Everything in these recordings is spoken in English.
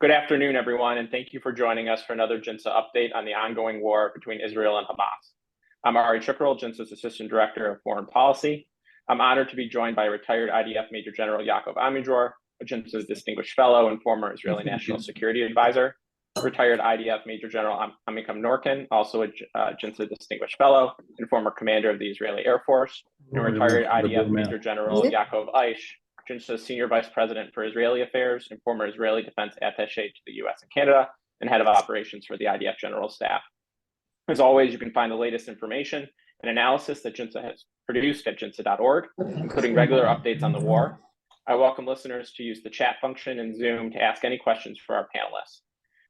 Good afternoon, everyone, and thank you for joining us for another GINSA update on the ongoing war between Israel and Hamas. I'm Ari Chukral, GINSA's Assistant Director of Foreign Policy. I'm honored to be joined by retired IDF Major General Yaakov Amidror, GINSA's Distinguished Fellow and former Israeli National Security Advisor, retired IDF Major General Amikam Norkin, also a GINSA Distinguished Fellow and former Commander of the Israeli Air Force, and retired IDF Major General Yaakov Aish, GINSA's Senior Vice President for Israeli Affairs and former Israeli Defense Attaché to the US and Canada, and Head of Operations for the IDF General Staff. As always, you can find the latest information and analysis that GINSA has produced at ginsa.org, including regular updates on the war. I welcome listeners to use the chat function in Zoom to ask any questions for our panelists.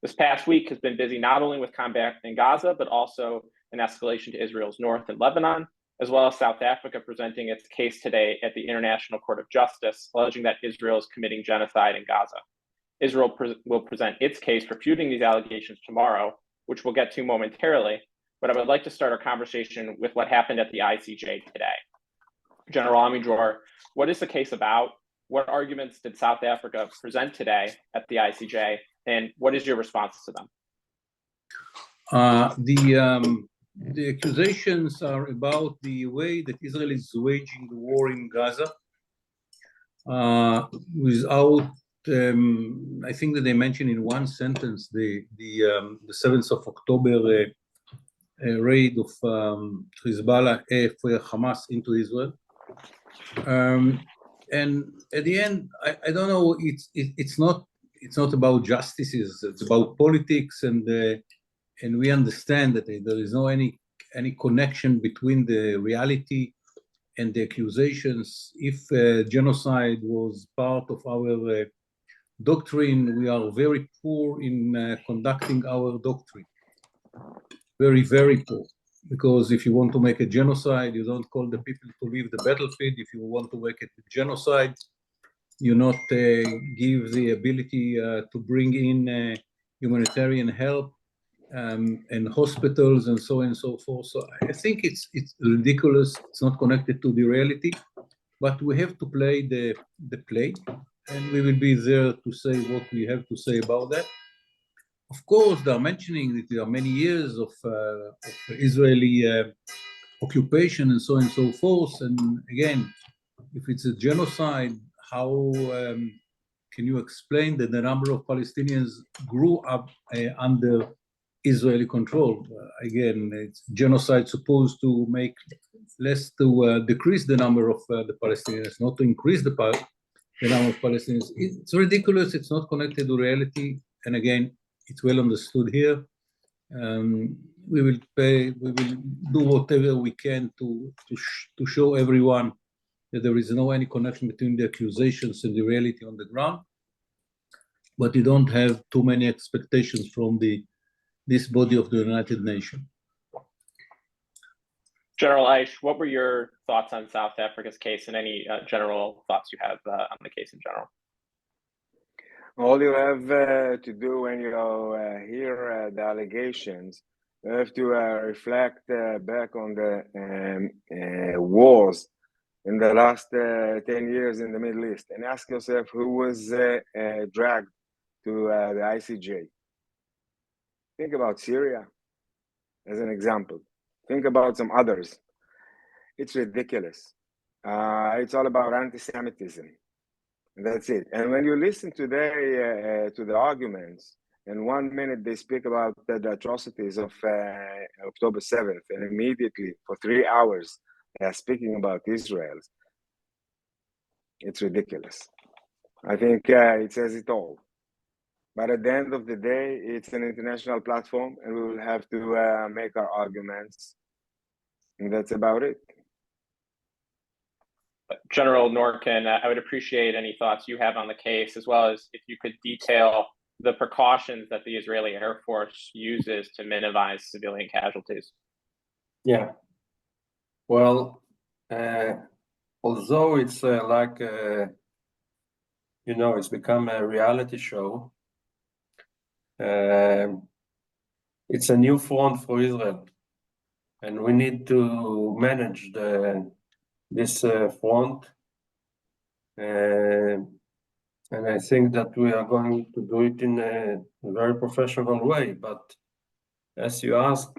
This past week has been busy not only with combat in Gaza, but also an escalation to Israel's north in Lebanon, as well as South Africa presenting its case today at the International Court of Justice, alleging that Israel is committing genocide in Gaza. Israel will present its case refuting these allegations tomorrow, which we'll get to momentarily, but I would like to start our conversation with what happened at the ICJ today. General Amidror, what is the case about? What arguments did South Africa present today at the ICJ, and what is your response to them? The accusations are about the way that Israel is waging the war in Gaza without, I think that they mentioned in one sentence the 7th of October raid of Hezbollah, Hamas into Israel. And at the end, I don't know. It's not about justice. It's about politics, and we understand that there is no any connection between the reality and the accusations. If genocide was part of our doctrine, we are very poor in conducting our doctrine. Very, very poor. Because if you want to make a genocide, you don't call the people to leave the battlefield. If you want to make a genocide, you not give the ability to bring in humanitarian help and hospitals and so on and so forth. So I think it's ridiculous. It's not connected to the reality, but we have to play the play, and we will be there to say what we have to say about that. Of course, they are mentioning that there are many years of Israeli occupation and so on and so forth. And again, if it's a genocide, how can you explain that the number of Palestinians grew up under Israeli control? Again, it's genocide supposed to make less to decrease the number of the Palestinians, not to increase the number of Palestinians. It's ridiculous. It's not connected to reality. And again, it's well understood here. We will do whatever we can to show everyone that there is no any connection between the accusations and the reality on the ground. But you don't have too many expectations from this body of the United Nations. General Aish, what were your thoughts on South Africa's case, and any general thoughts you have on the case in general? All you have to do when you hear the allegations, you have to reflect back on the wars in the last 10 years in the Middle East and ask yourself who was dragged to the ICJ. Think about Syria as an example. Think about some others. It's ridiculous. It's all about anti-Semitism. That's it. And when you listen today to the arguments, in 1 minute they speak about the atrocities of October 7th, and immediately for 3 hours they are speaking about Israel. It's ridiculous. I think it says it all. But at the end of the day, it's an international platform, and we will have to make our arguments, and that's about it. General Norkin, I would appreciate any thoughts you have on the case, as well as if you could detail the precautions that the Israeli Air Force uses to minimize civilian casualties. Yeah. Well, although it's it's become a reality show, it's a new front for Israel, and we need to manage this front. And And I think that we are going to do it in a very professional way. But as you ask,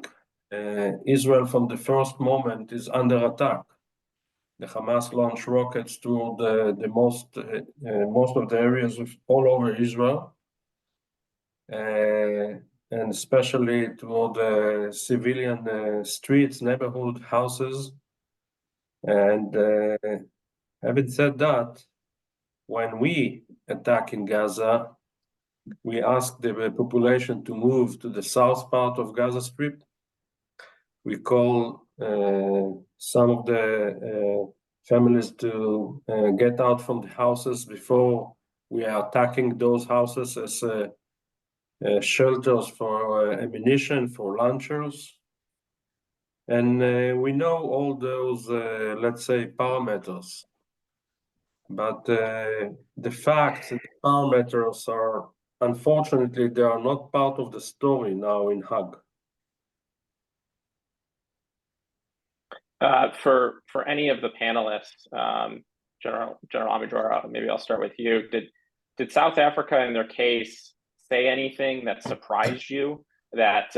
Israel from the first moment is under attack. The Hamas launched rockets toward the most of the areas all over Israel, and especially toward the civilian streets, neighborhood, houses. And having said that, when we attack in Gaza, we ask the population to move to the south part of Gaza Strip. We call some of the families to get out from the houses before we are attacking those houses as shelters for ammunition, for launchers. And we know all those, let's say, parameters. But the facts and the parameters are, unfortunately, they are not part of the story now in Hag. For any of the panelists, General Amidor, maybe I'll start with you. Did South Africa, in their case, say anything that surprised you that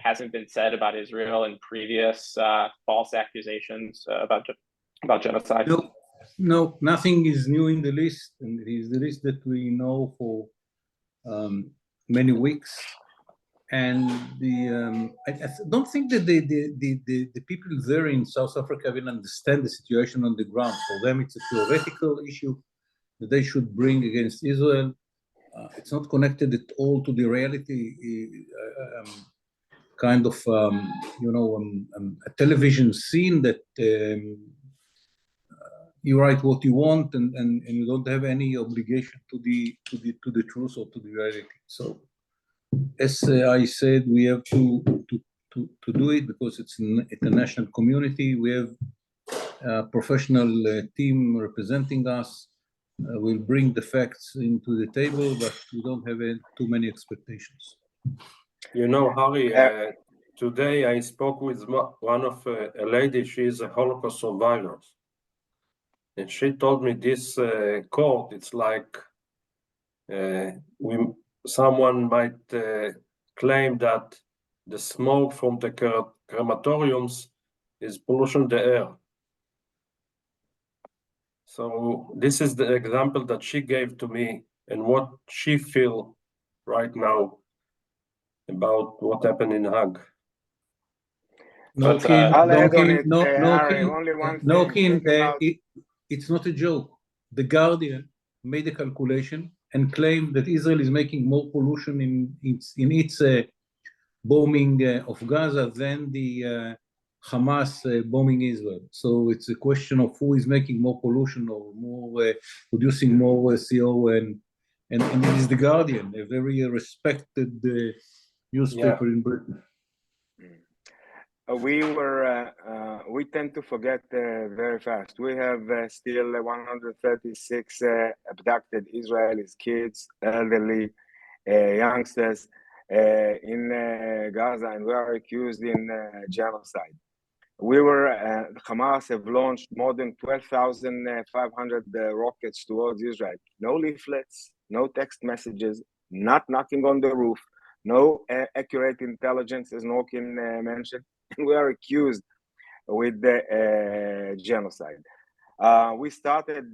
hasn't been said about Israel in previous false accusations about genocide? No, nothing is new in the list, and it is the list that we know for many weeks. And I don't think that the people there in South Africa will understand the situation on the ground. For them, it's a theoretical issue that they should bring against Israel. It's not connected at all to the reality. Kind of, a television scene that you write what you want, and you don't have any obligation to the truth or to the reality. So, as I said, we have to do it because it's an international community. We have a professional team representing us. We'll bring the facts into the table, but we don't have too many expectations. You know, Harry, today I spoke with one of a lady. She is a Holocaust survivor. And she told me this court, it's like someone might claim that the smoke from the crematoriums is pollution the air. So this is the example that she gave to me and what she feel right now about what happened in Hag. It's not a joke. The Guardian made a calculation and claimed that Israel is making more pollution in its bombing of Gaza than the Hamas bombing Israel. So it's a question of who is making more pollution or more producing more CO, and it is the Guardian, a very respected newspaper in Britain. We tend to forget very fast. We have still 136 abducted Israelis, kids, elderly, youngsters in Gaza, and we are accused in genocide. Hamas have launched more than 12,500 rockets towards Israel. No leaflets, no text messages, not knocking on the roof, no accurate intelligence, as Norkin mentioned. We are accused with the genocide. We started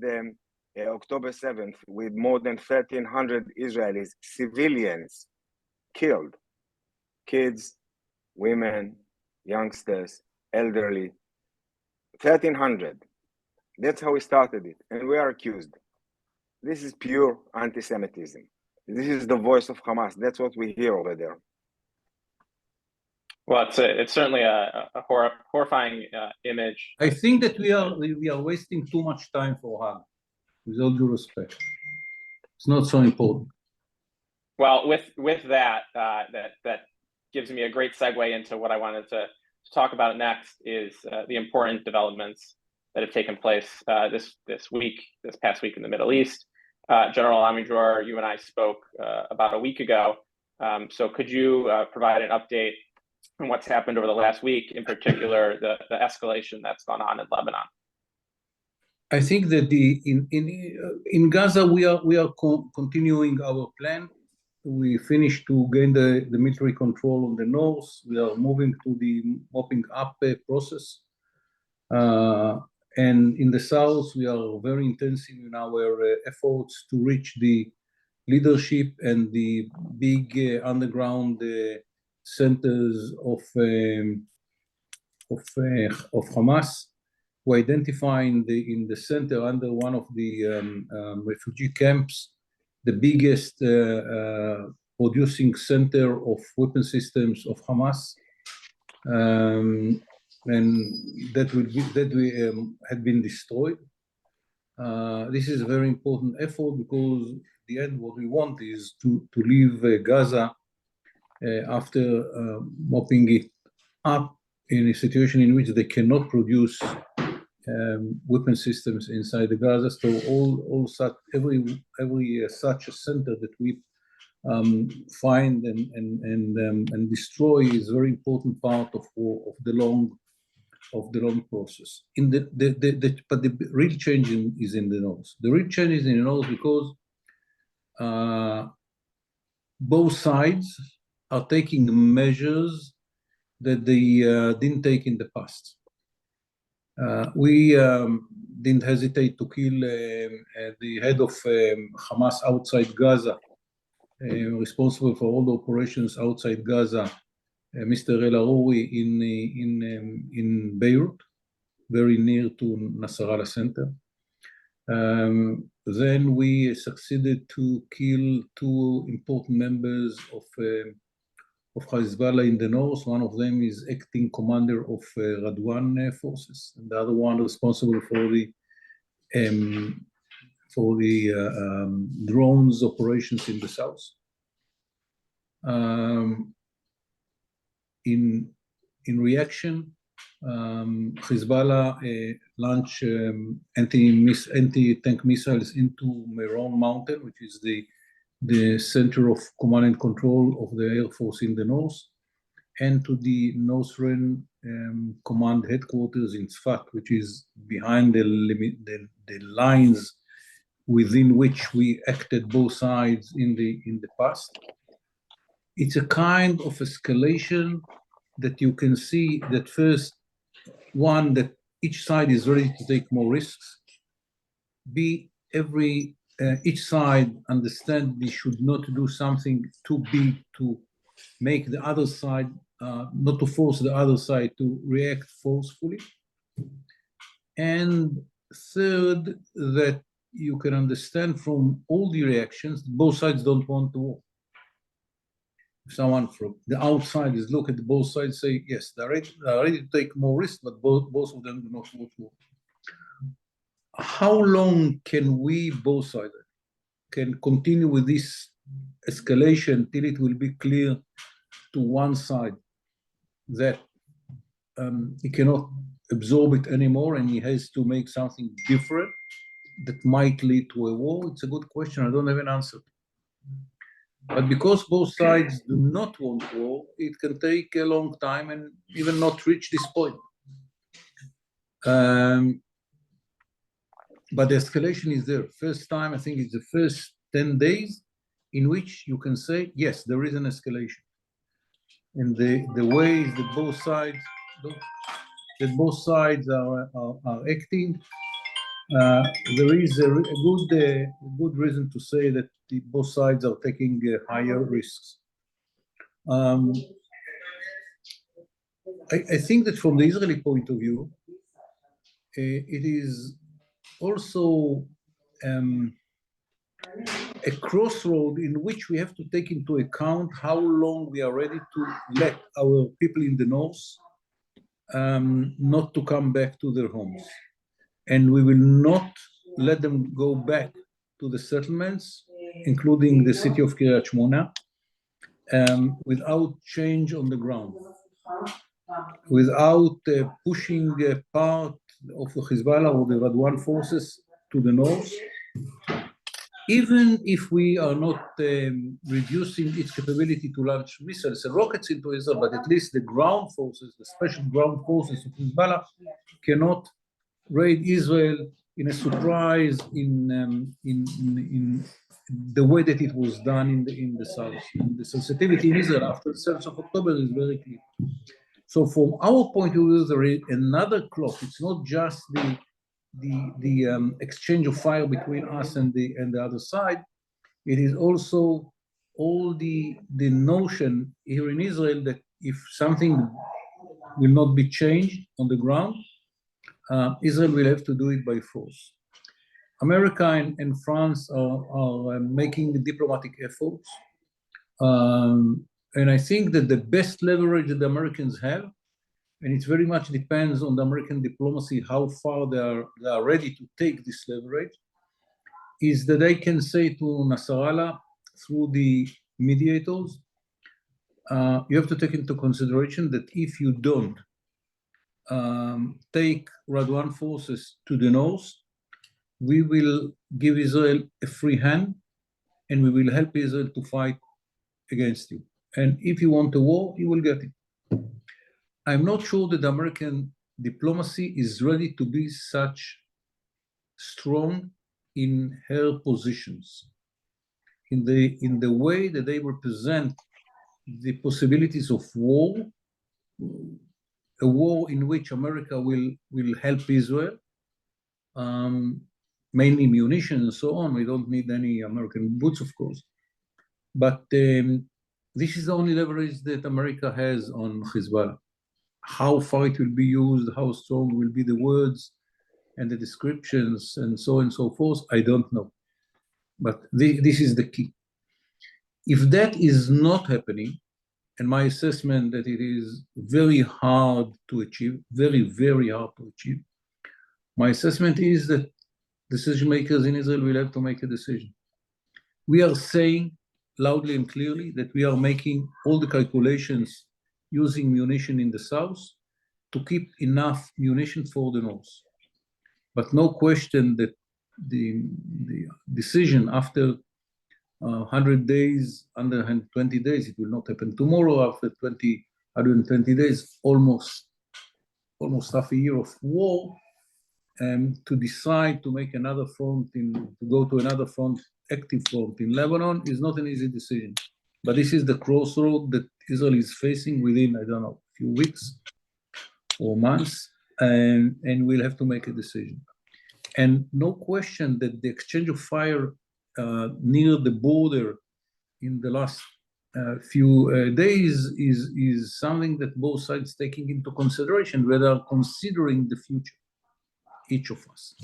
October 7th with more than 1,300 Israelis, civilians killed, kids, women, youngsters, elderly, 1,300. That's how we started it, and we are accused. This is pure anti-Semitism. This is the voice of Hamas. That's what we hear over there. Well, it's certainly a horrifying image. I think that we are wasting too much time for Hag, with all due respect. It's not so important. Well, with that gives me a great segue into what I wanted to talk about next, is the important developments that have taken place this past week in the Middle East. General Amidor, you and I spoke about a week ago. So could you provide an update on what's happened over the last week, in particular the escalation that's gone on in Lebanon? I think that in Gaza we are continuing our plan. We finished to gain the military control on the north. We are moving to the mopping up process. And in the south, we are very intensive in our efforts to reach the leadership and the big underground centers of Hamas. We identify in the center under one of the refugee camps the biggest producing center of weapon systems of Hamas, and that had been destroyed. This is a very important effort because at the end what we want is to leave Gaza after mopping it up in a situation in which they cannot produce weapon systems inside the Gaza. So all such every such a center that we find and destroy is a very important part of the long process. But the real change is in the north. The real change is in the north because both sides are taking measures that they didn't take in the past. We didn't hesitate to kill the head of Hamas outside Gaza, responsible for all the operations outside Gaza, Mr. El Arouri in Beirut, very near to Nasrallah Center. Then we succeeded to kill two important members of Hezbollah in the north. One of them is acting commander of Radwan forces, and the other one responsible for the drones operations in the south. In reaction, Hezbollah launched anti-tank missiles into Meron Mountain, which is the center of command and control of the Air Force in the north, and to the northern command headquarters in Tzfat, which is behind the lines within which we acted both sides in the past. It's a kind of escalation that you can see that first, one, that each side is ready to take more risks. B, each side understand they should not do something too big to make the other side, not to force the other side to react forcefully. And third, that you can understand from all the reactions, both sides don't want to war. If someone from the outside is look at both sides, say, yes, they're ready to take more risk, but both of them do not want to war. How long can we, both sides, can continue with this escalation till it will be clear to one side that he cannot absorb it anymore and he has to make something different that might lead to a war? It's a good question. I don't have an answer. But because both sides do not want war, it can take a long time and even not reach this point. But the escalation is there. First time, I think it's the first 10 days in which you can say, yes, there is an escalation. And the ways that both sides are acting, there is a good reason to say that both sides are taking higher risks. I think that from the Israeli point of view, it is also a crossroad in which we have to take into account how long we are ready to let our people in the north not to come back to their homes. And we will not let them go back to the settlements, including the city of Kiryat Shmona, without change on the ground, without pushing part of the Hezbollah or the Radwan forces to the north, even if we are not reducing its capability to launch missiles and rockets into Israel, but at least the ground forces, the special ground forces of Hezbollah, cannot raid Israel in a surprise in the way that it was done in the South. And the sensitivity in Israel after the 7th of October is very clear. So from our point of view, there is another clock. It's not just the exchange of fire between us and the other side. It is also all the notion here in Israel that if something will not be changed on the ground, Israel will have to do it by force. America and France are making diplomatic efforts. And I think that the best leverage that the Americans have, and it very much depends on the American diplomacy, how far they are ready to take this leverage, is that they can say to Nasrallah through the mediators, you have to take into consideration that if you don't take Radwan forces to the north, we will give Israel a free hand and we will help Israel to fight against you. And if you want a war, you will get it. I'm not sure that the American diplomacy is ready to be such strong in her positions, in the way that they represent the possibilities of war, a war in which America will help Israel, mainly munitions and so on. We don't need any American boots, of course. But this is the only leverage that America has on Hezbollah. How far it will be used, how strong will be the words and the descriptions and so on and so forth, I don't know. But this is the key. If that is not happening, and my assessment that it is very hard to achieve, very, very hard to achieve, my assessment is that decision makers in Israel will have to make a decision. We are saying loudly and clearly that we are making all the calculations using munition in the south to keep enough munition for the north. But no question that the decision after 100 days, under 120 days, it will not happen tomorrow. After 120 days, almost half a year of war, to decide to make another front, to go to another front, active front in Lebanon is not an easy decision. But this is the crossroad that Israel is facing within, I don't know, a few weeks or months, and we'll have to make a decision. And no question that the exchange of fire near the border in the last few days is something that both sides taking into consideration, where they are considering the future, each of us.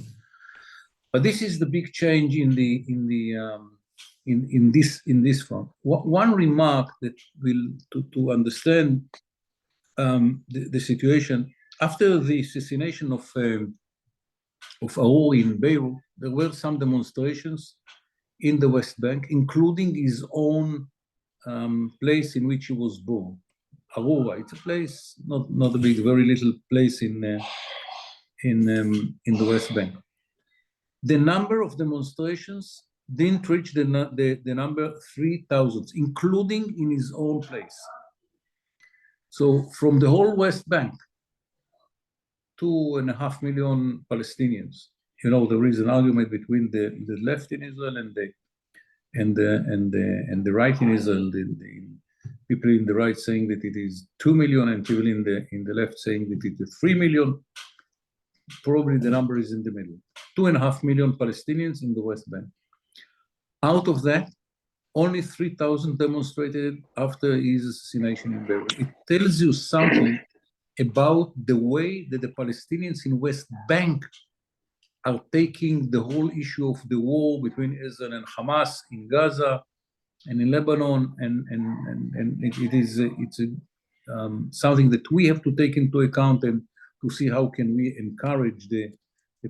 But this is the big change in this front. One remark that will to understand the situation after the assassination of Aour in Beirut, there were some demonstrations in the West Bank, including his own place in which he was born, Aroura. It's a place, not a big, very little place in the West Bank. The number of demonstrations didn't reach the number 3,000, including in his own place. So from the whole West Bank, 2.5 million Palestinians. You know, there is an argument between the left in Israel and the right in Israel. The people in the right saying that it is 2 million, and people in the left saying that it is 3 million. Probably the number is in the middle. 2.5 million Palestinians in the West Bank. Out of that, only 3,000 demonstrated after his assassination in Beirut. It tells you something about the way that the Palestinians in West Bank are taking the whole issue of the war between Israel and Hamas in Gaza and in Lebanon, and it's something that we have to take into account and to see how can we encourage the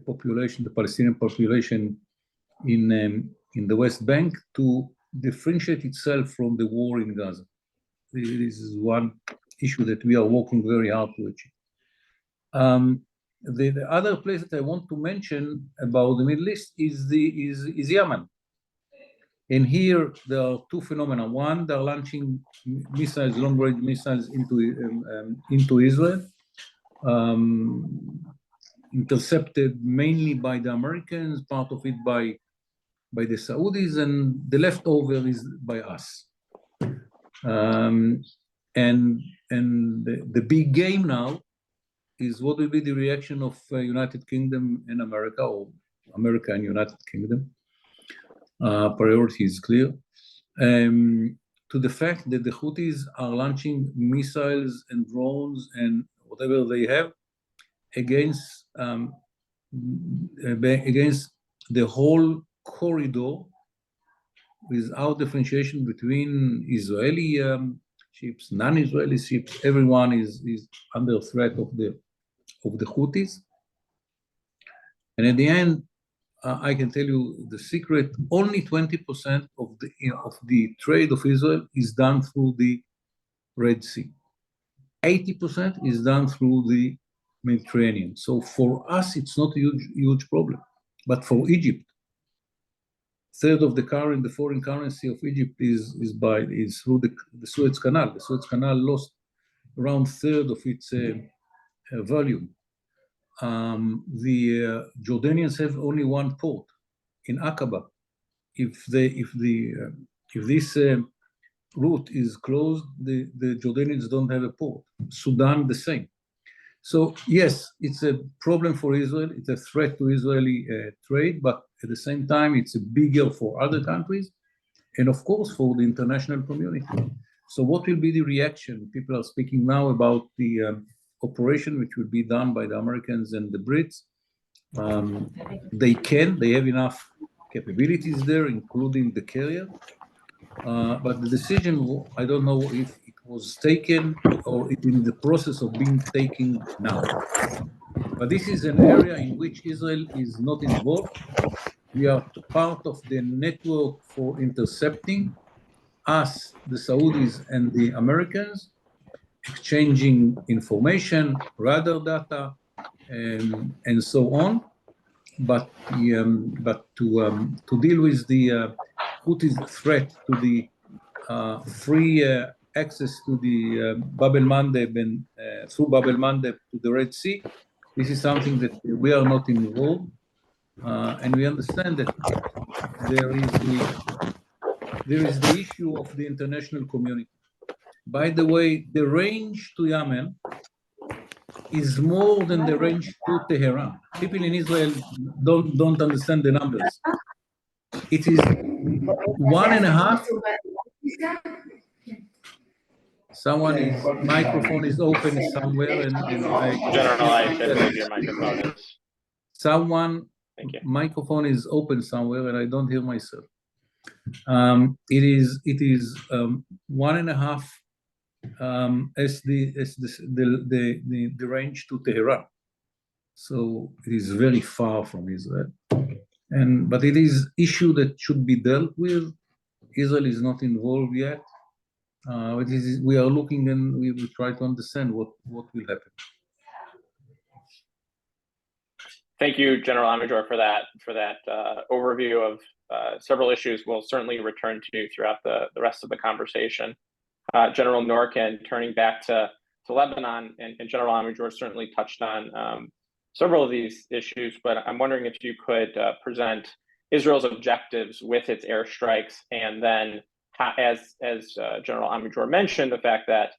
population, the Palestinian population in the West Bank to differentiate itself from the war in Gaza. This is one issue that we are working very hard to achieve. The other place that I want to mention about the Middle East is Yemen. And here there are two phenomena. One, they're launching missiles, long-range missiles into Israel. intercepted mainly by the Americans, part of it by the Saudis, and the leftover is by us. And the big game now is what will be the reaction of United Kingdom and America, or America and United Kingdom. Priority is clear. To the fact that the Houthis are launching missiles and drones and whatever they have against the whole corridor without differentiation between Israeli ships, non-Israeli ships. Everyone is under threat of the Houthis. And at the end, I can tell you the secret: only 20% of the trade of Israel is done through the Red Sea. 80% is done through the Mediterranean. So for us, it's not a huge problem. But for Egypt, third of the foreign currency of Egypt is through the Suez Canal. The Suez Canal lost around third of its volume. The Jordanians have only one port in Aqaba. If this route is closed, the Jordanians don't have a port. Sudan, the same. So yes, it's a problem for Israel. It's a threat to Israeli trade, but at the same time, it's bigger for other countries, and of course for the international community. So what will be the reaction? People are speaking now about the operation which will be done by the Americans and the Brits. They have enough capabilities there, including the carrier. But the decision, I don't know if it was taken or it's in the process of being taken now. But this is an area in which Israel is not involved. We are part of the network for intercepting, us, the Saudis and the Americans, exchanging information, radar data, and so on. But to deal with the Houthis' threat to the free access to the Bab el-Mandeb and through Bab el-Mandeb to the Red Sea, this is something that we are not involved, and we understand that there is the issue of the international community. By the way, the range to Yemen is more than the range to Tehran. People in Israel don't understand the numbers. It is 1.5. Someone's microphone is open somewhere, and General, I believe your microphone is. Thank you. Microphone is open somewhere, and I don't hear myself. It is 1.5 as the range to Tehran. So it is very far from Israel, but it is issue that should be dealt with. Israel is not involved yet. We are looking, and we will try to understand what will happen. Thank you, General Amidjor, for that overview of several issues we'll certainly return to throughout the rest of the conversation. General Norkin, turning back to Lebanon, and General Amidjor certainly touched on several of these issues, but I'm wondering if you could present Israel's objectives with its airstrikes, and then as General Amidjor mentioned, the fact that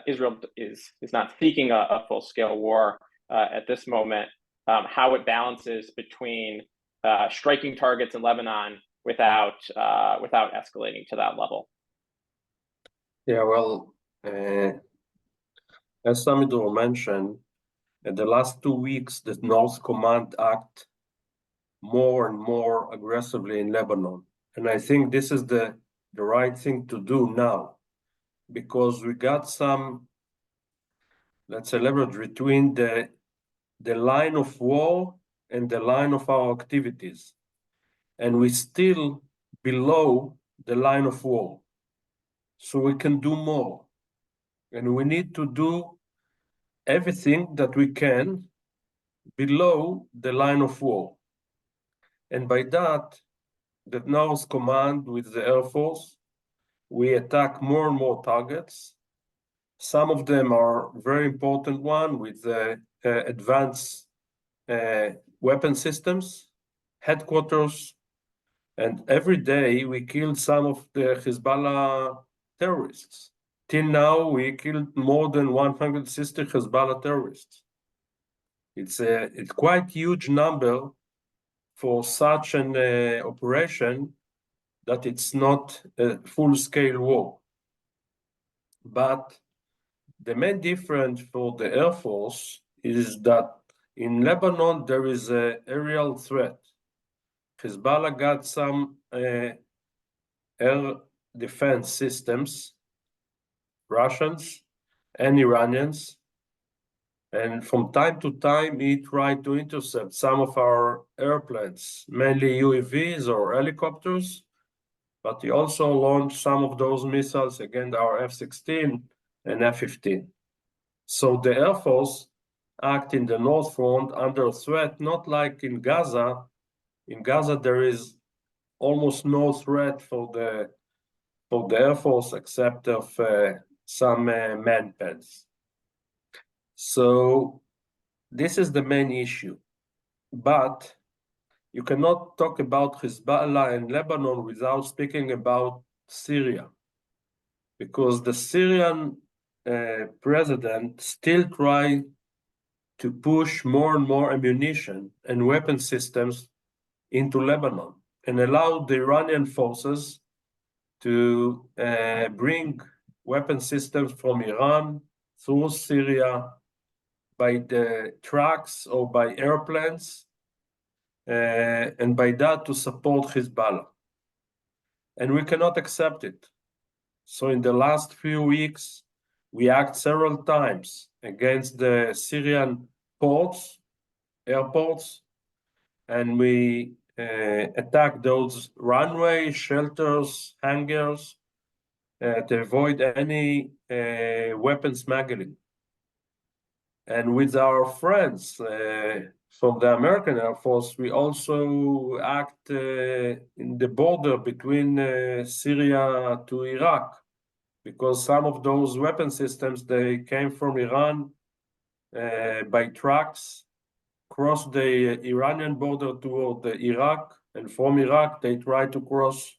Israel is not seeking a full-scale war at this moment, how it balances between striking targets in Lebanon without escalating to that level. Yeah, well, as Amidjor mentioned, in the last 2 weeks, the North Command acted more and more aggressively in Lebanon. And I think this is the right thing to do now, because we got some, let's say, leverage between the line of war and the line of our activities. And we're still below the line of war. So we can do more. And we need to do everything that we can below the line of war. And by that, the North Command with the Air Force, we attack more and more targets. Some of them are very important ones with advanced weapon systems, headquarters, and every day we killed some of the Hezbollah terrorists. Till now, we killed more than 160 Hezbollah terrorists. It's quite huge number for such an operation that it's not a full-scale war. But the main difference for the Air Force is that in Lebanon there is an aerial threat. Hezbollah got some air defense systems, Russians and Iranians, and from time to time he tried to intercept some of our airplanes, mainly UAVs or helicopters, but he also launched some of those missiles against our F-16 and F-15. So the Air Force act in the North Front under threat, not like in Gaza. In Gaza, there is almost no threat for the Air Force except of some man pads. So this is the main issue. But you cannot talk about Hezbollah and Lebanon without speaking about Syria, because the Syrian president still tries to push more and more ammunition and weapon systems into Lebanon and allow the Iranian forces to bring weapon systems from Iran through Syria by the trucks or by airplanes, and by that to support Hezbollah. And we cannot accept it. So in the last few weeks, we act several times against the Syrian ports, airports, and we attack those runways, shelters, hangars to avoid any weapon smuggling. And with our friends from the American Air Force, we also act in the border between Syria to Iraq, because some of those weapon systems, they came from Iran by trucks, crossed the Iranian border toward Iraq, and from Iraq, they tried to cross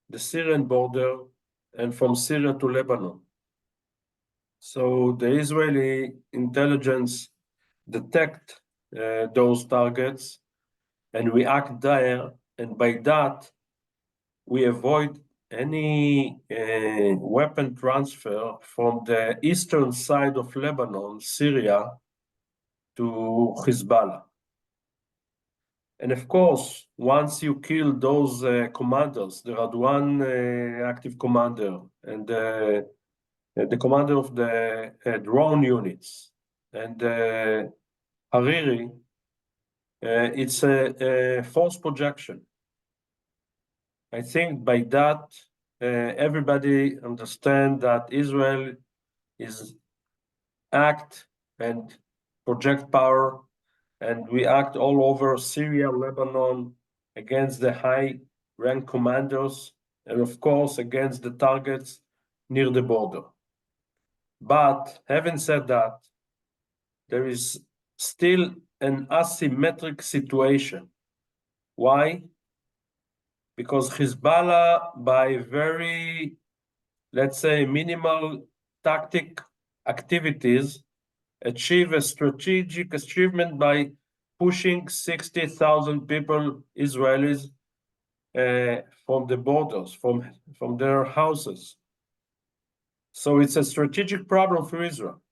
the Syrian border, and from Syria to Lebanon. So the Israeli intelligence detect those targets, and we act there, and by that, we avoid any weapon transfer from the eastern side of Lebanon, Syria, to Hezbollah. And of course, once you kill those commanders, there are one active commander and the commander of the drone units and Hariri, it's a false projection. I think by that, everybody understand that Israel is act and project power, and we act all over Syria, Lebanon, against the high-rank commanders, and of course against the targets near the border. But having said that, there is still an asymmetric situation. Why? Because Hezbollah, by very, let's say, minimal tactic activities, achieve a strategic achievement by pushing 60,000 people, Israelis, from the borders, from their houses. So it's a strategic problem for Israel.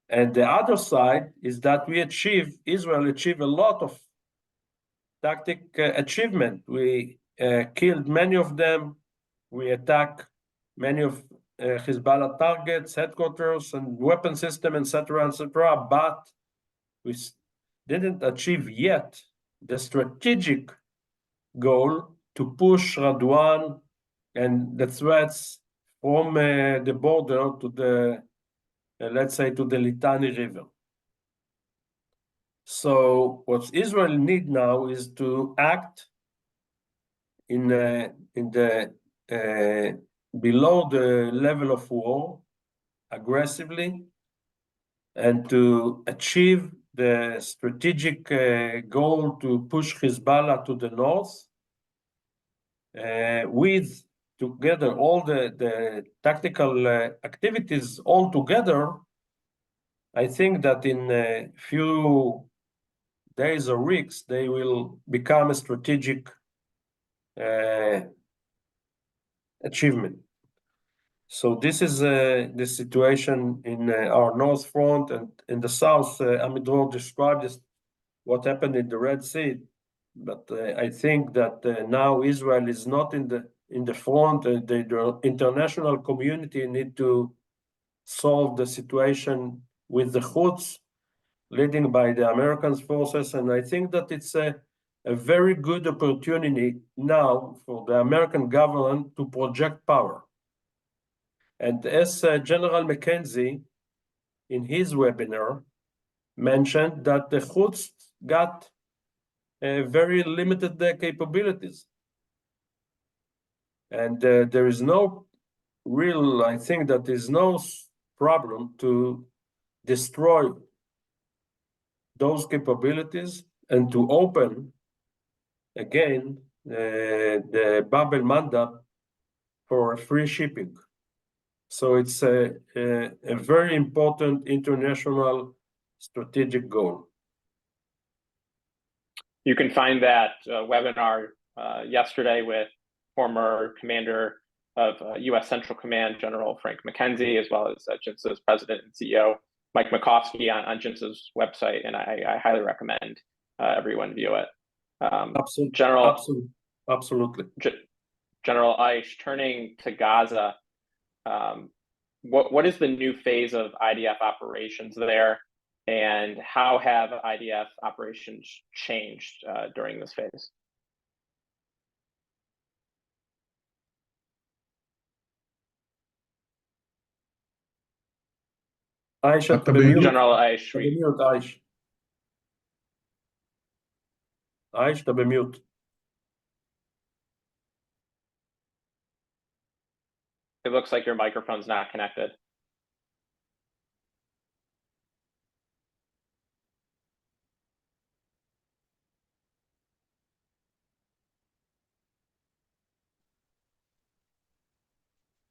And the other side is that Israel achieved a lot of tactic achievement. We killed many of them. We attacked many of Hezbollah targets, headquarters, and weapon system, etc., etc. But we didn't achieve yet the strategic goal to push Radwan and the threats from the border to the, let's say, to the Litani River. So what Israel need now is to act in the below the level of war aggressively, and to achieve the strategic goal to push Hezbollah to the north, with together all the tactical activities all together, I think that in a few days or weeks, they will become a strategic achievement. So this is the situation in our North Front, and in the South, Amidror described this, what happened in the Red Sea. But I think that now Israel is not in the front. The international community need to solve the situation with the Houthis, leading by the American forces, and I think that it's a very good opportunity now for the American government to project power. And as General McKenzie, in his webinar, mentioned that the Houthis got very limited capabilities. And there is no real, I think that there's no problem to destroy those capabilities and to open again the Bab el-Mandab for free shipping. So it's a very important international strategic goal. You can find that webinar yesterday with former commander of U.S. Central Command, General Frank McKenzie, as well as GINSA's president and CEO, Mike McCoskey, on GINSA's website, and I highly recommend everyone view it. Absolutely. Absolutely. General Aish, turning to Gaza, what is the new phase of IDF operations there, and how have IDF operations changed during this phase? Aish, General Aish. Aish, אתה במיוט. It looks like your microphone's not connected.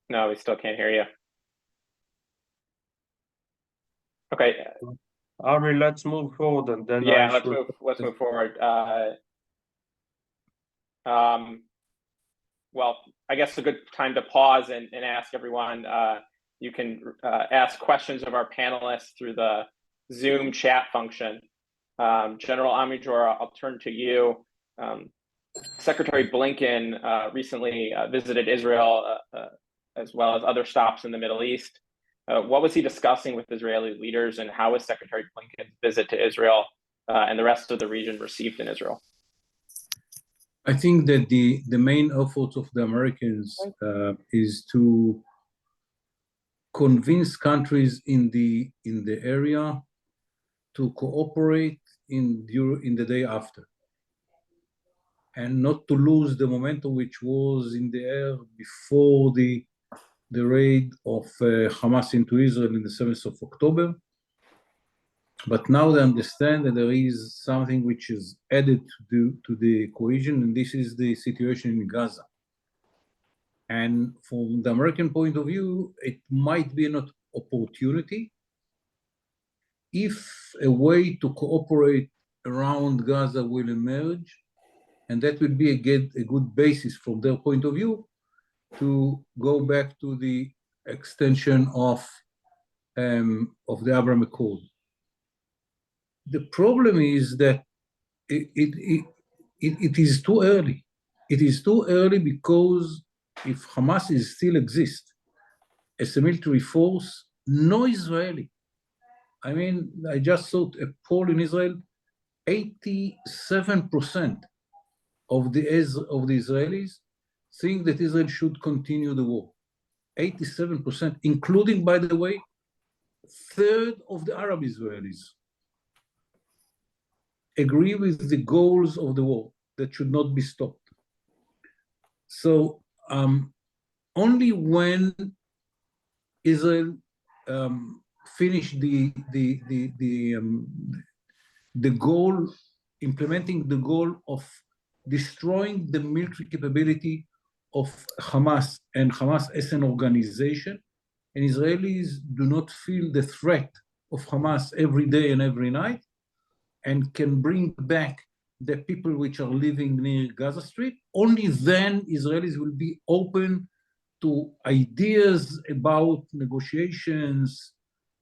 No, we still can't hear you. Okay. Ari, let's move forward, and then yeah, let's move forward. Well, I guess a good time to pause and ask everyone. You can ask questions of our panelists through the Zoom chat function. General Amidror, I'll turn to you. Secretary Blinken recently visited Israel, as well as other stops in the Middle East. What was he discussing with Israeli leaders, and how was Secretary Blinken's visit to Israel and the rest of the region received in Israel? I think that the main effort of the Americans is to convince countries in the area to cooperate in the day after, and not to lose the momentum which was in the air before the raid of Hamas into Israel in the 7th of October. But now they understand that there is something which is added to the cohesion, and this is the situation in Gaza. And from the American point of view, it might be an opportunity if a way to cooperate around Gaza will emerge, and that would be a good basis from their point of view to go back to the extension of the Abraham Accord. The problem is that it is too early. It is too early because if Hamas still exists as a military force, no Israeli. I mean, I just saw a poll in Israel, 87% of the Israelis think that Israel should continue the war. 87%, including, by the way, a third of the Arab Israelis agree with the goals of the war that should not be stopped. So only when Israel finish the the goal, implementing the goal of destroying the military capability of Hamas and Hamas as an organization. And Israelis do not feel the threat of Hamas every day and every night, and can bring back the people which are living near Gaza Strip. Only then Israelis will be open to ideas about negotiations,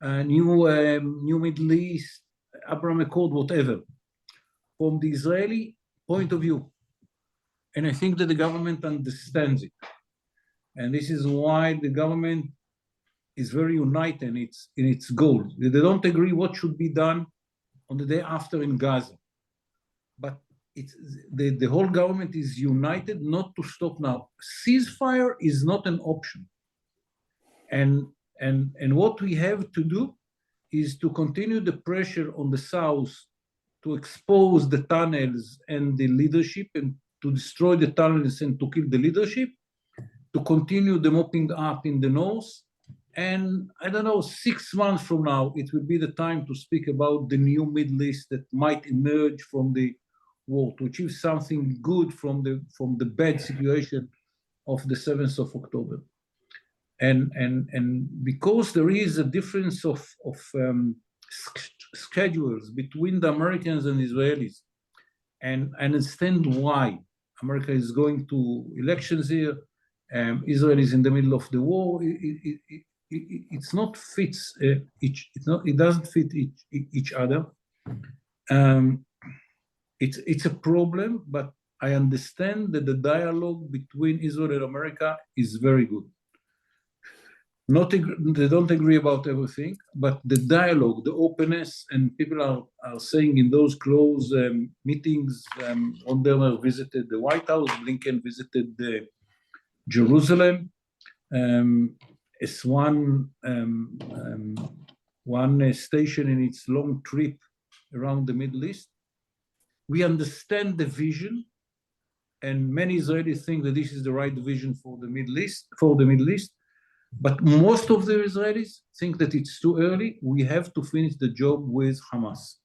new Middle East, Abraham Accord, whatever. From the Israeli point of view, and I think that the government understands it. And this is why the government is very united in its goals. They don't agree what should be done on the day after in Gaza. But the whole government is united not to stop now. Ceasefire is not an option. And what we have to do is to continue the pressure on the South to expose the tunnels and the leadership, and to destroy the tunnels and to kill the leadership, to continue the mopping up in the North. And I don't know, 6 months from now, it will be the time to speak about the new Middle East that might emerge from the war, to achieve something good from the bad situation of the 7th of October. And because there is a difference of schedules between the Americans and Israelis, and I understand why. America is going to elections here, Israel is in the middle of the war. It's not fits it doesn't fit each other. It's a problem, but I understand that the dialogue between Israel and America is very good. They don't agree about everything, but the dialogue, the openness, and people are saying in those close meetings, Onderner visited the White House, Blinken visited Jerusalem, as one station in its long trip around the Middle East. We understand the vision, and many Israelis think that this is the right vision for the Middle East. But most of the Israelis think that it's too early. We have to finish the job with Hamas.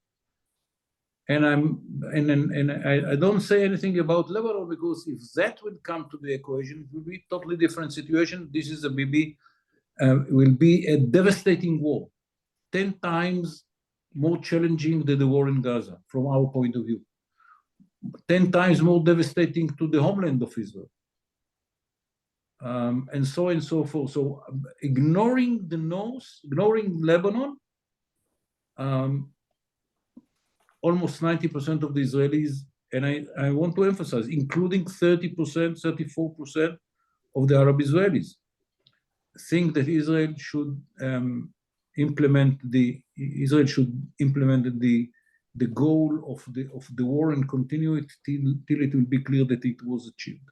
And I don't say anything about Lebanon, because if that would come to the equation, it will be a totally different situation. This is will be a devastating war, 10 times more challenging than the war in Gaza from our point of view, 10 times more devastating to the homeland of Israel. And so on and so forth. So ignoring the North, ignoring Lebanon, almost 90% of the Israelis, and I want to emphasize, including 30%, 34% of the Arab Israelis, think that Israel should implement the goal of the war and continue it till it will be clear that it was achieved.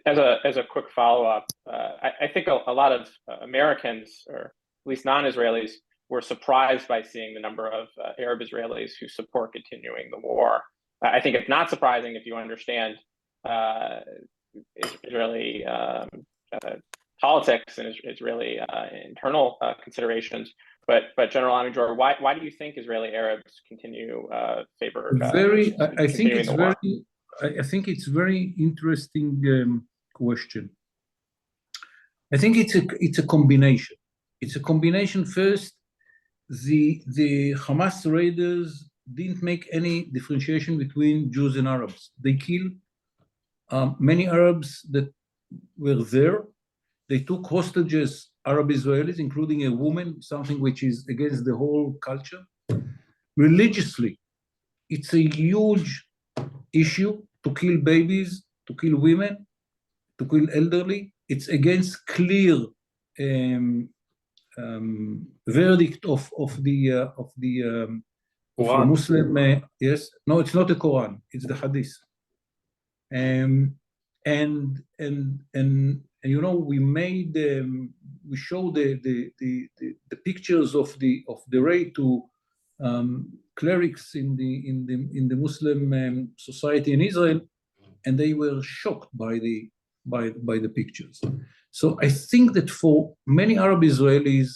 As a quick follow-up, I think a lot of Americans, or at least non-Israelis, were surprised by seeing the number of Arab Israelis who support continuing the war. I think it's not surprising if you understand Israeli politics and Israeli internal considerations. But General Amidjor, why do you think Israeli Arabs continue favor? I think it's very interesting question. I think it's a combination. It's a combination. First, the Hamas raiders didn't make any differentiation between Jews and Arabs. They killed many Arabs that were there. They took hostages Arab Israelis, including a woman, something which is against the whole culture. Religiously, it's a huge issue to kill babies, to kill women, to kill elderly. It's against clear verdict of the Muslim. Yes, no, it's not the Quran. It's the Hadith. And you know, we show the pictures of the raid to clerics in the Muslim society in Israel, and they were shocked by the pictures. So I think that for many Arab Israelis,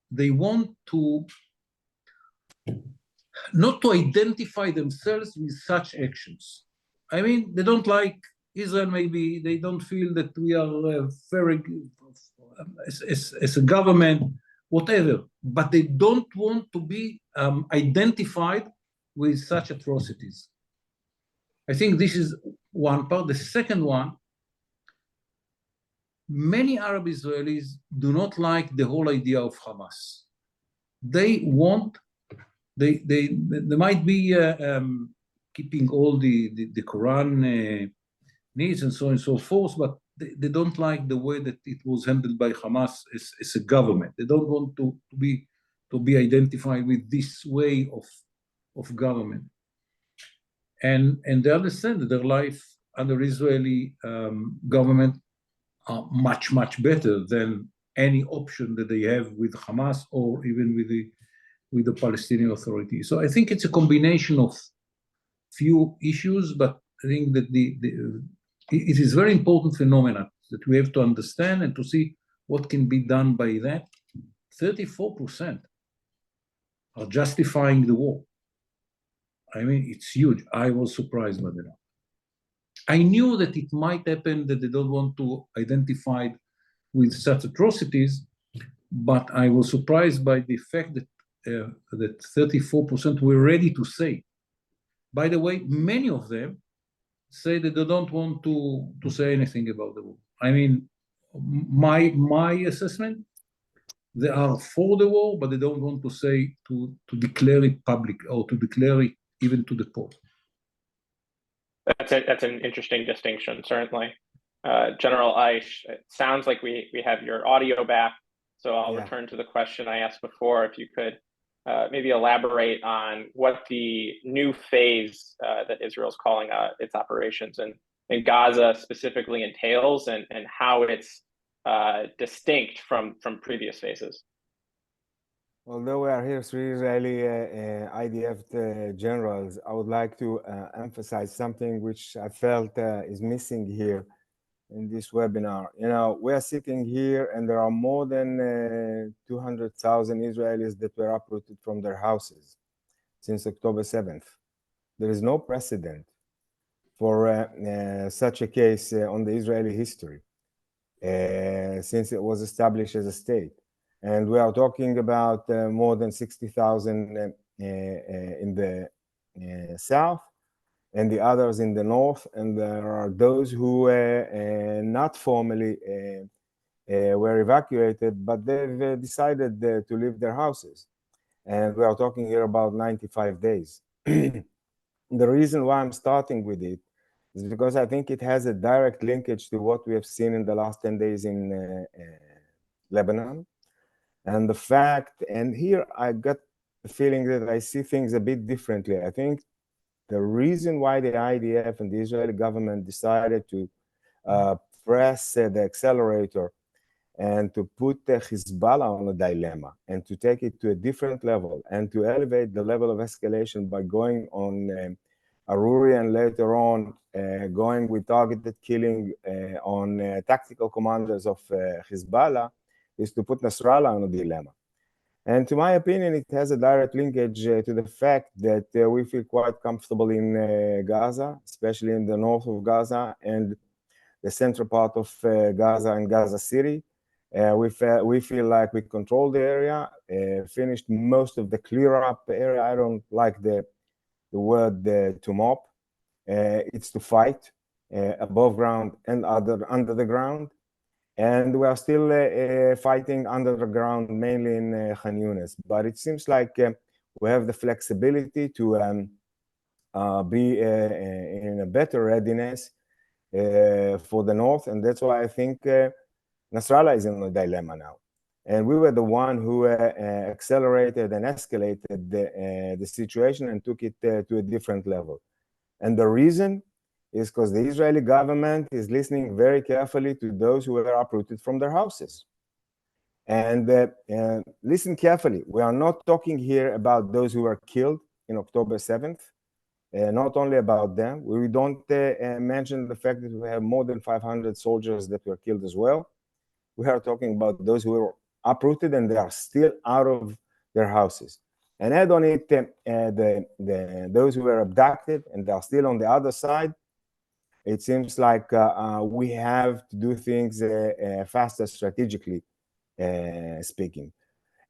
they want to not to identify themselves with such actions. I mean, they don't like Israel, maybe they don't feel that we are very, as a government, whatever, but they don't want to be identified with such atrocities. I think this is one part. The second one, many Arab Israelis do not like the whole idea of Hamas. They want, they might be keeping all the Quran needs and so on and so forth, but they don't like the way that it was handled by Hamas as a government. They don't want to be identified with this way of government. And they understand that their life under Israeli government are much, much better than any option that they have with Hamas or even with the Palestinian Authority. So I think it's a combination of few issues, but I think that it is very important phenomenon that we have to understand and to see what can be done by that. 34% are justifying the war. I mean, it's huge. I was surprised by that. I knew that it might happen that they don't want to identify with such atrocities, but I was surprised by the fact that that 34% were ready to say. By the way, many of them say that they don't want to say anything about the war. I mean, my assessment, they are for the war, but they don't want to say to declare it public or to declare it even to the Pope. That's an interesting distinction, certainly. General Aish, it sounds like we have your audio back, so I'll return to the question I asked before. If you could maybe elaborate on what the new phase that Israel's calling its operations in Gaza specifically entails, and how it's distinct from previous phases. Although we are here three Israeli IDF generals, I would like to emphasize something which I felt is missing here in this webinar. You know, we are sitting here and there are more than 200,000 Israelis that were uprooted from their houses since October 7th. There is no precedent for such a case on the Israeli history since it was established as a state. And we are talking about more than 60,000 in the south and the others in the north. And there are those who not formally were evacuated, but they've decided to leave their houses. And we are talking here about 95 days. The reason why I'm starting with it is because I think it has a direct linkage to what we have seen in the last 10 days in Lebanon. And the fact, and here I got the feeling that I see things a bit differently. I think the reason why the IDF and the Israeli government decided to press the accelerator and to put Hezbollah on a dilemma and to take it to a different level and to elevate the level of escalation by going on Aruri and later on going with targeted killing on tactical commanders of Hezbollah is to put Nasrallah on a dilemma. And to my opinion, it has a direct linkage to the fact that we feel quite comfortable in Gaza, especially in the north of Gaza and the central part of Gaza and Gaza City. We feel like we control the area, finished most of the clear up area. I don't like the word to mop. It's to fight above ground and under the ground. And we are still fighting under the ground, mainly in Khan Yunis. But it seems like we have the flexibility to be in a better readiness for the north. And that's why I think Nasrallah is in a dilemma now. And we were the one who accelerated and escalated the situation and took it to a different level. And the reason is because the Israeli government is listening very carefully to those who were uprooted from their houses. And listen carefully. We are not talking here about those who were killed in October 7th, not only about them. We don't mention the fact that we have more than 500 soldiers that were killed as well. We are talking about those who were uprooted and they are still out of their houses. and add on it those who were abducted and they are still on the other side, it seems like we have to do things faster strategically speaking.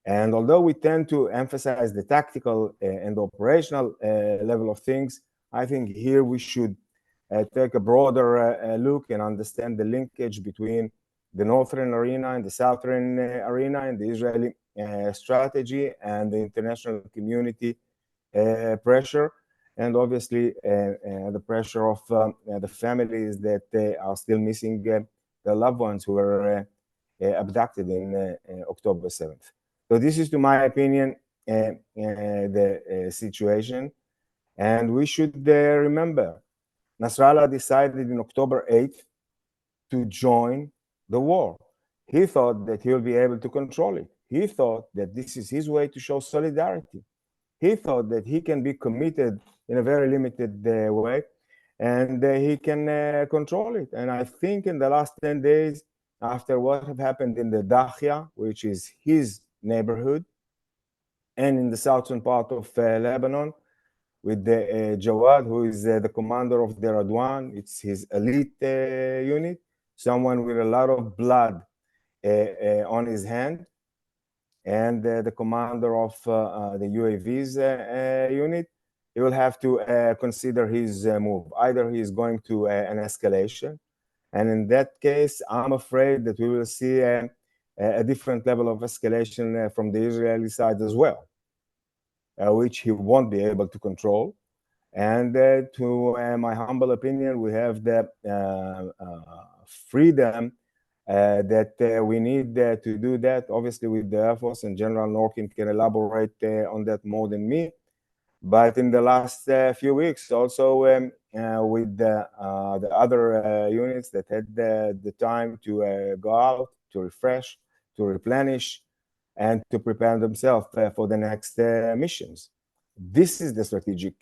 And although we tend to emphasize the tactical and operational level of things, I think here we should take a broader look and understand the linkage between the northern arena and the southern arena and the Israeli strategy and the international community pressure, and obviously the pressure of the families that are still missing their loved ones who were abducted in October 7th. So this is, to my opinion, the situation. And we should remember, Nasrallah decided in October 8th to join the war. He thought that he'll be able to control it. He thought that this is his way to show solidarity. He thought that he can be committed in a very limited way, and he can control it. And I think in the last 10 days, after what have happened in the Dahya, which is his neighborhood, and in the southern part of Lebanon, with the Jawad, who is the commander of the Radwan. It's his elite unit, someone with a lot of blood on his hand, and the commander of the UAV's unit. He will have to consider his move. Either he is going to an escalation, and in that case, I'm afraid that we will see a different level of escalation from the Israeli side as well, which he won't be able to control. And to my humble opinion, we have the freedom that we need to do that, obviously with the Air Force, and General Norkin can elaborate on that more than me. But in the last few weeks, also with the other units that had the time to go out, to refresh, to replenish, and to prepare themselves for the next missions. This is the strategic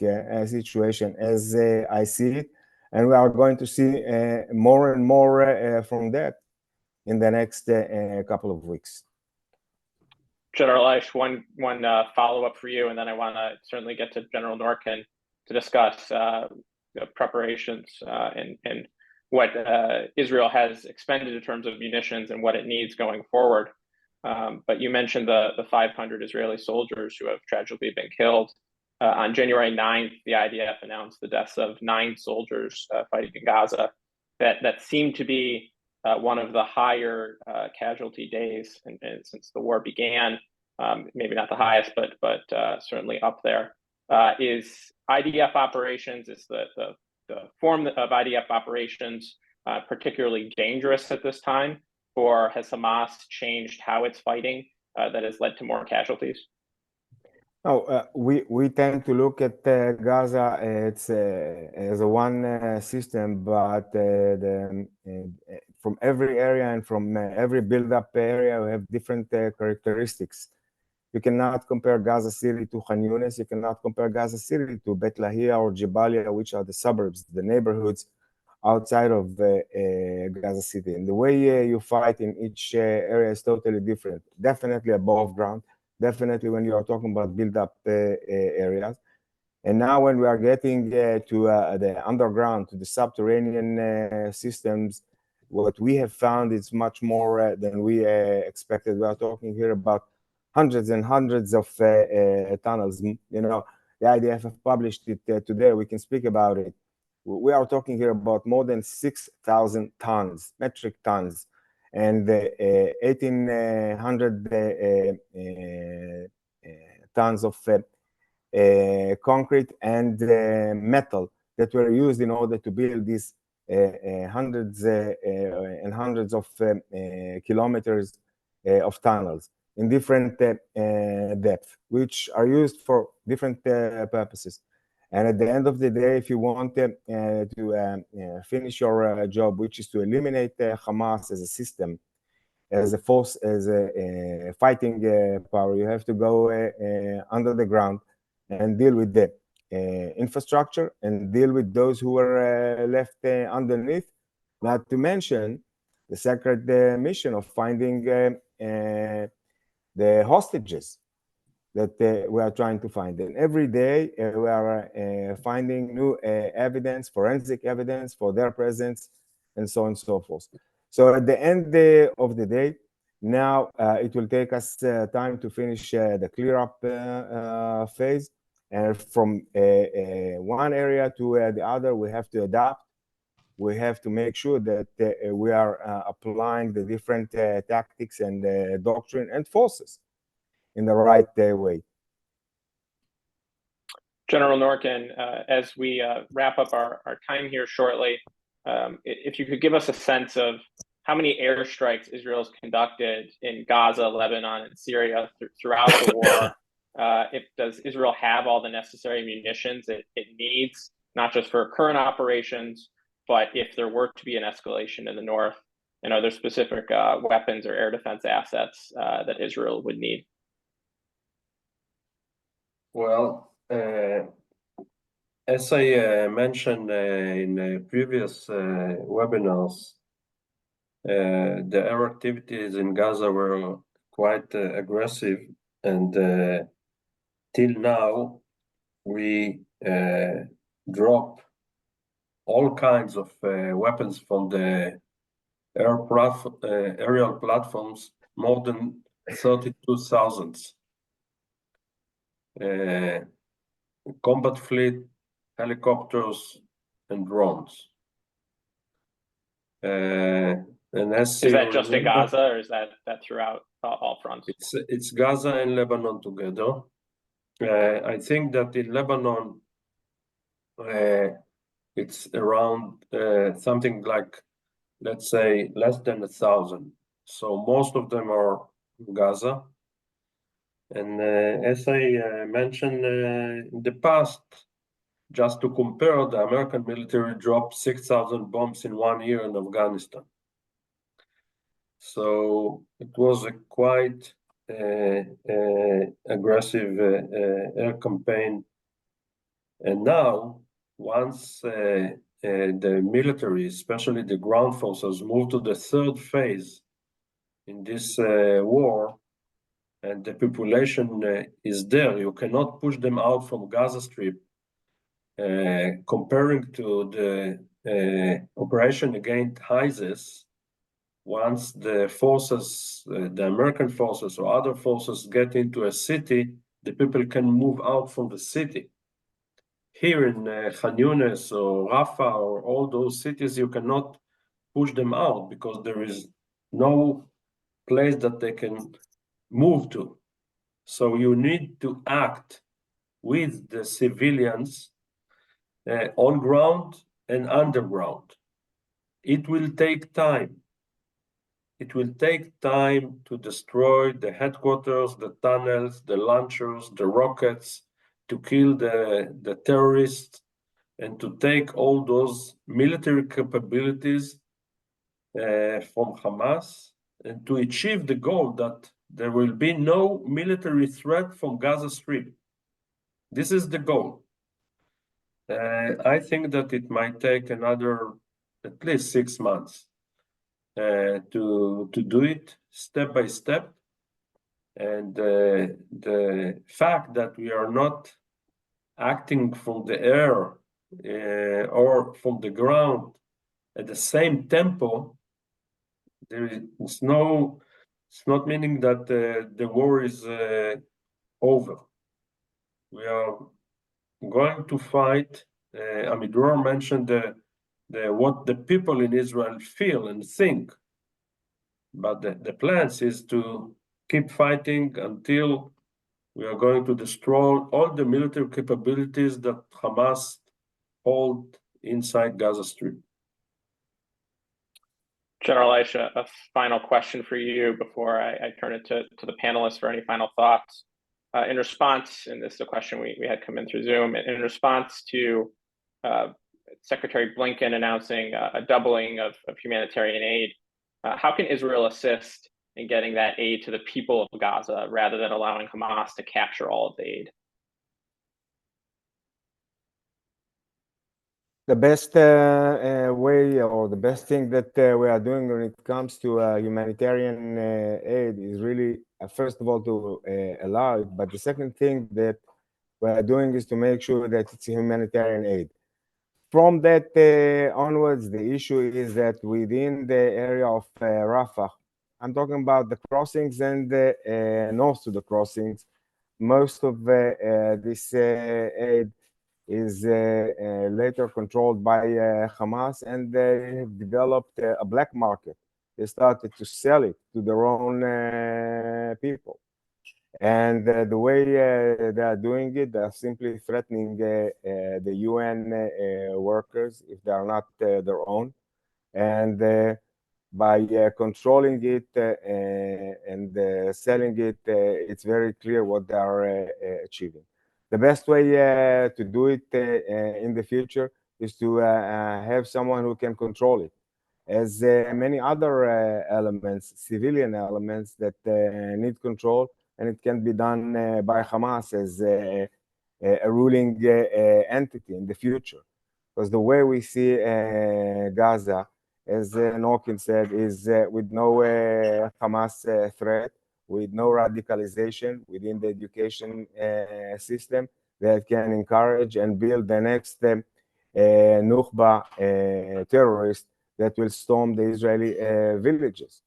situation as I see it, and we are going to see more and more from that in the next couple of weeks. General Eish, one follow-up for you, and then I want to certainly get to General Norkin to discuss preparations and what Israel has expended in terms of munitions and what it needs going forward. But you mentioned the 500 Israeli soldiers who have tragically been killed. On January 9th, the IDF announced the deaths of 9 soldiers fighting in Gaza. That seemed to be one of the higher casualty days since the war began. Maybe not the highest, but certainly up there. Is IDF operations, is the form of IDF operations particularly dangerous at this time? Or has Hamas changed how it's fighting that has led to more casualties? No, we tend to look at Gaza as a one system, but from every area and from every build-up area, we have different characteristics. You cannot compare Gaza City to Khan Yunis. You cannot compare Gaza City to Bet Lahia or Jabalia, which are the suburbs, the neighborhoods outside of Gaza City. And the way you fight in each area is totally different. Definitely above ground. Definitely when you are talking about build-up areas. And now when we are getting to the underground, to the subterranean systems, what we have found is much more than we expected. We are talking here about hundreds and hundreds of tunnels. You know, the IDF have published it today. We can speak about it. We are talking here about more than 6,000 tons, metric tons, and 1,800 tons of concrete and metal that were used in order to build these hundreds and hundreds of kilometers of tunnels in different depth, which are used for different purposes. And at the end of the day, if you want to finish your job, which is to eliminate Hamas as a system, as a force, as a fighting power, you have to go under the ground and deal with the infrastructure and deal with those who were left underneath, not to mention the sacred mission of finding the hostages. that we are trying to find. And every day we are finding new evidence, forensic evidence for their presence, and so on and so forth. So at the end of the day, now it will take us time to finish the clear up phase. And from one area to the other, we have to adapt. We have to make sure that we are applying the different tactics and doctrine and forces in the right way. General Norkin, as we wrap up our time here shortly, if you could give us a sense of how many airstrikes Israel's conducted in Gaza, Lebanon, and Syria throughout the war. Does Israel have all the necessary munitions it needs, not just for current operations, but if there were to be an escalation in the north, and are there specific weapons or air defense assets that Israel would need? Well, as I mentioned in previous webinars, the air activities in Gaza were quite aggressive, and till now we drop all kinds of weapons from the aerial platforms, more than 32,000. Combat fleet, helicopters, and drones. And as is that just in Gaza, or is that throughout all fronts? It's Gaza and Lebanon together. I think that in Lebanon, it's around something like, let's say, less than 1,000. So most of them are Gaza. And as I mentioned in the past, just to compare, the American military dropped 6,000 bombs in 1 year in Afghanistan. So it was a quite aggressive air campaign. And now, once the military, especially the ground forces, move to the third phase in this war, and the population is there, you cannot push them out from Gaza Strip. Comparing to the operation against ISIS, once the forces, the American forces or other forces get into a city, the people can move out from the city. Here in Khan Yunis or Rafah or all those cities, you cannot push them out because there is no place that they can move to. So you need to act with the civilians on ground and underground. It will take time. It will take time to destroy the headquarters, the tunnels, the launchers, the rockets, to kill the terrorists, and to take all those military capabilities from Hamas, and to achieve the goal that there will be no military threat from Gaza Strip. This is the goal. I think that it might take another at least 6 months to do it step by step. And the fact that we are not acting from the air or from the ground at the same tempo, it's not meaning that the war is over. We are going to fight. Amidror mentioned what the people in Israel feel and think, but the plans is to keep fighting until we are going to destroy all the military capabilities that Hamas hold inside Gaza Strip. General Elisha, a final question for you before I turn it to the panelists for any final thoughts. In response, and this is a question we had come in through Zoom, in response to Secretary Blinken announcing a doubling of humanitarian aid, how can Israel assist in getting that aid to the people of Gaza rather than allowing Hamas to capture all of the aid? The best way or the best thing that we are doing when it comes to humanitarian aid is really, first of all, to allow it. But the second thing that we are doing is to make sure that it's humanitarian aid. From that onwards, the issue is that within the area of Rafah, I'm talking about the crossings and north to the crossings, most of this aid is later controlled by Hamas, and they have developed a black market. They started to sell it to their own people. And the way they are doing it, they are simply threatening the UN workers if they are not their own. And by controlling it and selling it, it's very clear what they are achieving. The best way to do it in the future is to have someone who can control it. As many other elements, civilian elements that need control, and it can be done by Hamas as a ruling entity in the future. Because the way we see Gaza, as Norkin said, is with no Hamas threat, with no radicalization within the education system that can encourage and build the next Nukhba terrorist that will storm the Israeli villages.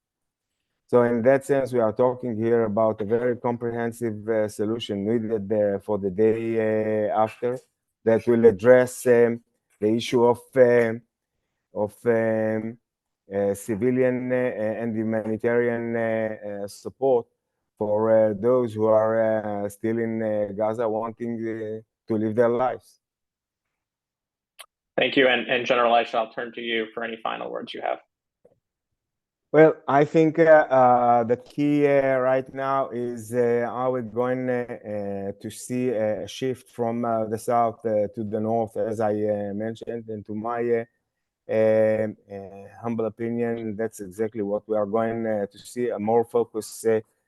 So in that sense, we are talking here about a very comprehensive solution needed for the day after that will address the issue of civilian and humanitarian support for those who are still in Gaza wanting to live their lives. Thank you. And General Eisha, I'll turn to you for any final words you have. Well, I think the key right now is are we going to see a shift from the south to the north, as I mentioned, and to my humble opinion, that's exactly what we are going to see, a more focus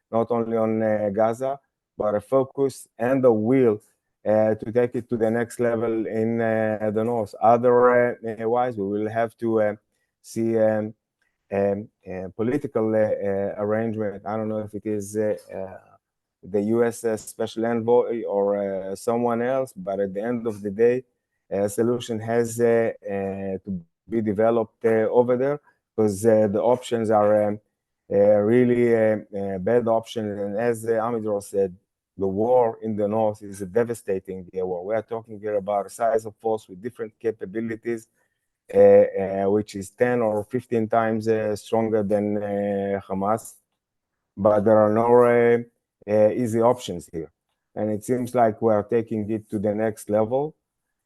not only on Gaza, but a focus and the will to take it to the next level in the north. Otherwise, we will have to see political arrangement. I don't know if it is the U.S. Special Envoy or someone else, but at the end of the day, a solution has to be developed over there, because the options are really bad options. And as Amidor said, the war in the north is a devastating war. We are talking here about a size of force with different capabilities, which is 10 or 15 times stronger than Hamas. But there are no easy options here. And it seems like we are taking it to the next level.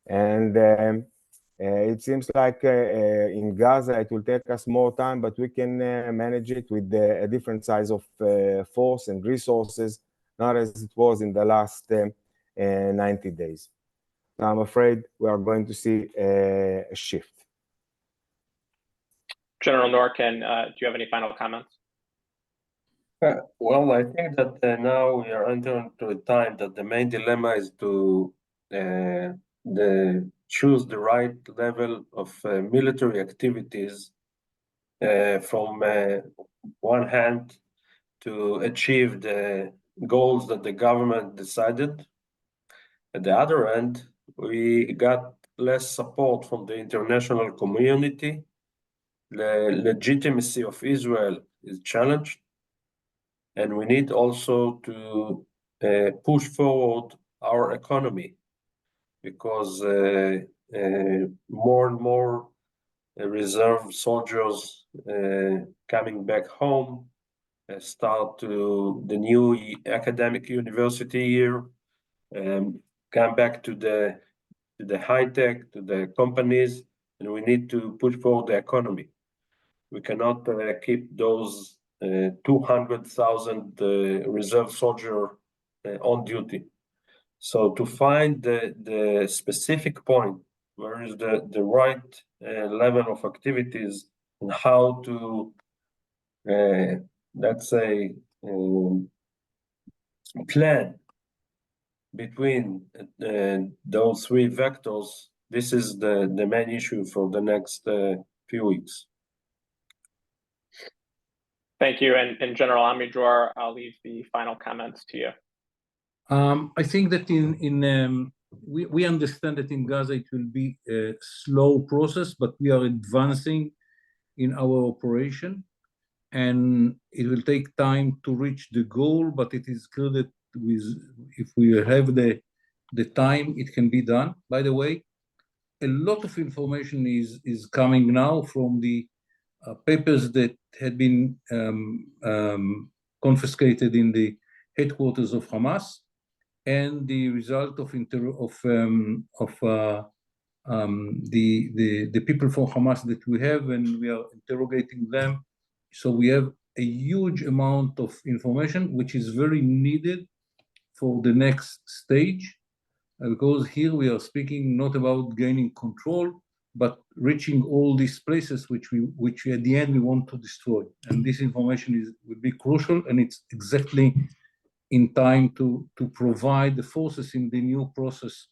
And it seems like in Gaza, it will take us more time, but we can manage it with a different size of force and resources, not as it was in the last 90 days. So I'm afraid we are going to see a shift. General Norkin, do you have any final comments? Well, I think that now we are entering into a time that the main dilemma is to choose the right level of military activities from one hand to achieve the goals that the government decided. At the other end, we got less support from the international community. The legitimacy of Israel is challenged, and we need also to push forward our economy, because more and more reserve soldiers coming back home start to the new academic university year, come back to the high tech, to the companies, and we need to push forward the economy. We cannot keep those 200,000 reserve soldier on duty. So to find the specific point where is the right level of activities and how to, let's say, plan between those three vectors this is the main issue for the next few weeks. Thank you. And General Amidror, I'll leave the final comments to you. I think that we understand that in Gaza it will be a slow process, but we are advancing in our operation, and it will take time to reach the goal, but it is clear that if we have the time, it can be done. By the way, a lot of information is coming now from the papers that had been confiscated in the headquarters of Hamas, and the result of the people from Hamas that we have, and we are interrogating them. So we have a huge amount of information, which is very needed for the next stage, because here we are speaking not about gaining control, but reaching all these places which at the end we want to destroy. And this information will be crucial, and it's exactly in time to provide the forces in the new process,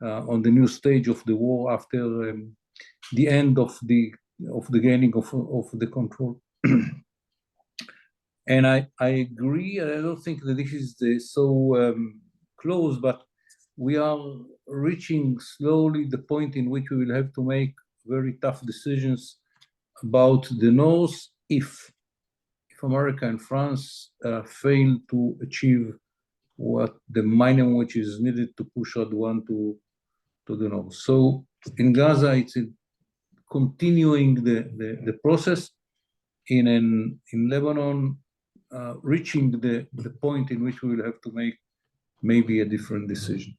on the new stage of the war after the end of the gaining of the control. And I agree, and I don't think that this is so close, but we are reaching slowly the point in which we will have to make very tough decisions about the north if America and France fail to achieve what the minimum which is needed to push Radwan to the north. So in Gaza, it's continuing the process. In Lebanon, reaching the point in which we will have to make maybe a different decision.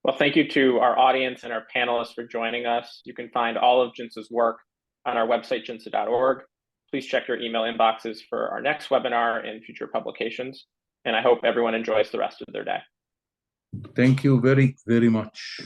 Well, thank you to our audience and our panelists for joining us. You can find all of JINSA's work on our website, jinsa.org. Please check your email inboxes for our next webinar and future publications. And I hope everyone enjoys the rest of their day. Thank you very, very much.